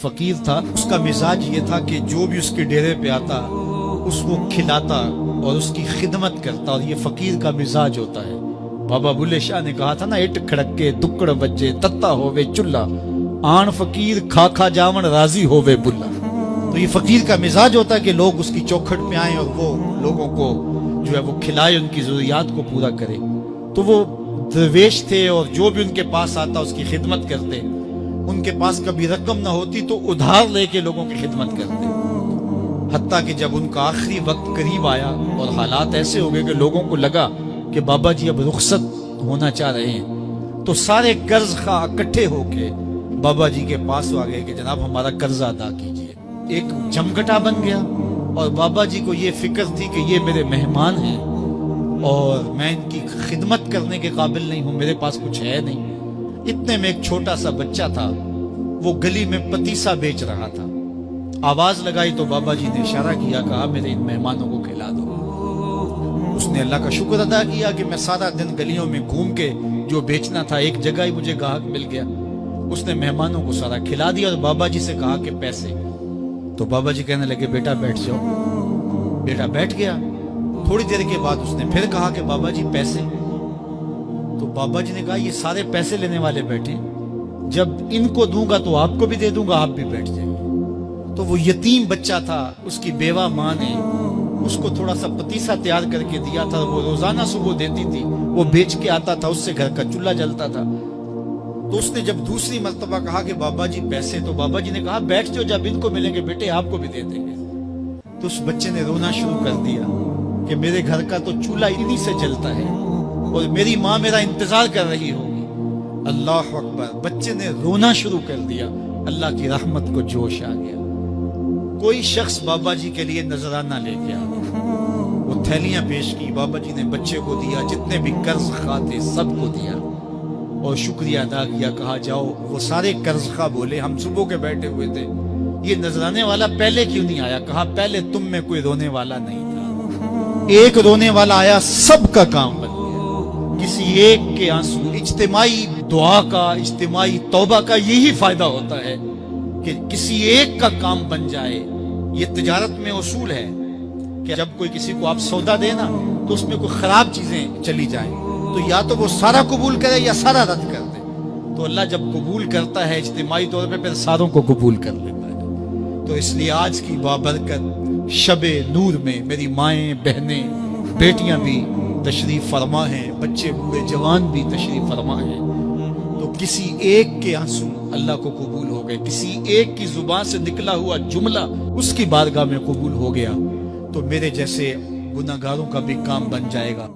فقیر تھا، اس کا مزاج یہ تھا کہ جو بھی اس کے ڈیرے پہ آتا اس کو کھلاتا اور اس کی خدمت کرتا، اور یہ فقیر کا مزاج ہوتا ہے۔ بابا بلے شاہ نے کہا تھا نا، اٹ کھڑکے دکڑ بجے تتا ہووے چلا، آن فقیر کھا کھا جاون راضی ہووے بلا۔ تو یہ فقیر کا مزاج ہوتا ہے کہ لوگ اس کی چوکھٹ پہ آئیں اور وہ لوگوں کو جو ہے وہ کھلائے، ان کی ضروریات کو پورا کرے۔ تو وہ درویش تھے اور جو بھی ان کے پاس آتا اس کی خدمت کرتے۔ ان کے پاس کبھی رقم نہ ہوتی تو ادھار لے کے لوگوں کی خدمت کرتے، حتیٰ کہ جب ان کا آخری وقت قریب آیا اور حالات ایسے ہو گئے کہ لوگوں کو لگا کہ بابا جی اب رخصت ہونا چاہ رہے ہیں، تو سارے قرض خواہ اکٹھے ہو کے بابا جی کے پاس آ گئے کہ جناب ہمارا قرضہ ادا کیجیے۔ ایک جمگٹا بن گیا، اور بابا جی کو یہ فکر تھی کہ یہ میرے مہمان ہیں اور میں ان کی خدمت کرنے کے قابل نہیں ہوں، میرے پاس کچھ ہے نہیں۔ اتنے میں ایک چھوٹا سا بچہ تھا، وہ گلی میں پتیسا بیچ رہا تھا۔ آواز لگائی تو بابا جی نے اشارہ کیا، کہا میرے ان مہمانوں کو کھلا دو۔ اس نے اللہ کا شکر ادا کیا کہ میں سارا دن گلیوں میں گھوم کے جو بیچنا تھا ایک جگہ ہی مجھے گاہک مل گیا۔ اس نے مہمانوں کو سارا کھلا دیا اور بابا جی سے کہا کہ پیسے۔ تو بابا جی کہنے لگے بیٹا بیٹھ جاؤ۔ بیٹا بیٹھ گیا۔ تھوڑی دیر کے بعد اس نے پھر کہا کہ بابا جی پیسے۔ تو بابا جی نے کہا یہ سارے پیسے لینے والے بیٹھے، جب ان کو دوں گا تو آپ کو بھی دے دوں گا، آپ بھی بیٹھ جائیں گے۔ تو وہ یتیم بچہ تھا، اس کی بیوہ ماں نے اس کو تھوڑا سا پتیسا تیار کر کے دیا تھا، وہ روزانہ صبح دیتی تھی، وہ بیچ کے آتا تھا، اس سے گھر کا چولہا جلتا تھا۔ تو اس نے جب دوسری مرتبہ کہا کہ بابا جی پیسے، تو بابا جی نے کہا بیٹھ جاؤ، جب ان کو ملیں گے بیٹے آپ کو بھی دے دیں گے۔ تو اس بچے نے رونا شروع کر دیا کہ میرے گھر کا تو چولہا انہی سے جلتا ہے اور میری ماں میرا انتظار کر رہی ہوگی۔ اللہ اکبر، بچے نے رونا شروع کر دیا۔ اللہ کی رحمت کو جوش آ گیا۔ کوئی شخص بابا جی کے لیے نذرانہ لے کے آ گیا، وہ تھیلیاں پیش کی، بابا جی نے بچے کو دیا، جتنے بھی قرض خواہ تھے سب کو دیا اور شکریہ ادا کیا۔ کہا جاؤ، وہ سارے قرض خواہ بولے ہم صبح کے بیٹھے ہوئے تھے، یہ نذرانے والا پہلے کیوں نہیں آیا؟ کہا پہلے تم میں کوئی رونے والا نہیں تھا، ایک رونے والا آیا، سب کا کام بن گیا۔ کسی ایک کے آنسو، اجتماعی دعا کا، اجتماعی توبہ کا یہی فائدہ ہوتا ہے کہ کسی ایک کا کام بن جائے۔ یہ تجارت میں اصول ہے کہ جب کوئی کسی کو آپ سودا دے نا تو اس میں کوئی خراب چیزیں چلی جائیں تو یا تو وہ سارا قبول کرے یا سارا رد کر دے۔ تو اللہ جب قبول کرتا ہے اجتماعی طور پہ، پھر ساروں کو قبول کر لیتا ہے۔ تو اس لیے آج کی بابرکت شب نور میں میری مائیں، بہنیں، بیٹیاں بھی تشریف فرما ہیں، بچے بوڑھے جوان بھی تشریف فرما ہیں۔ تو کسی ایک کے آنسو اللہ کو قبول ہو گئے، کسی ایک کی زبان سے نکلا ہوا جملہ اس کی بارگاہ میں قبول ہو گیا، تو میرے جیسے گناہگاروں کا بھی کام بن جائے گا۔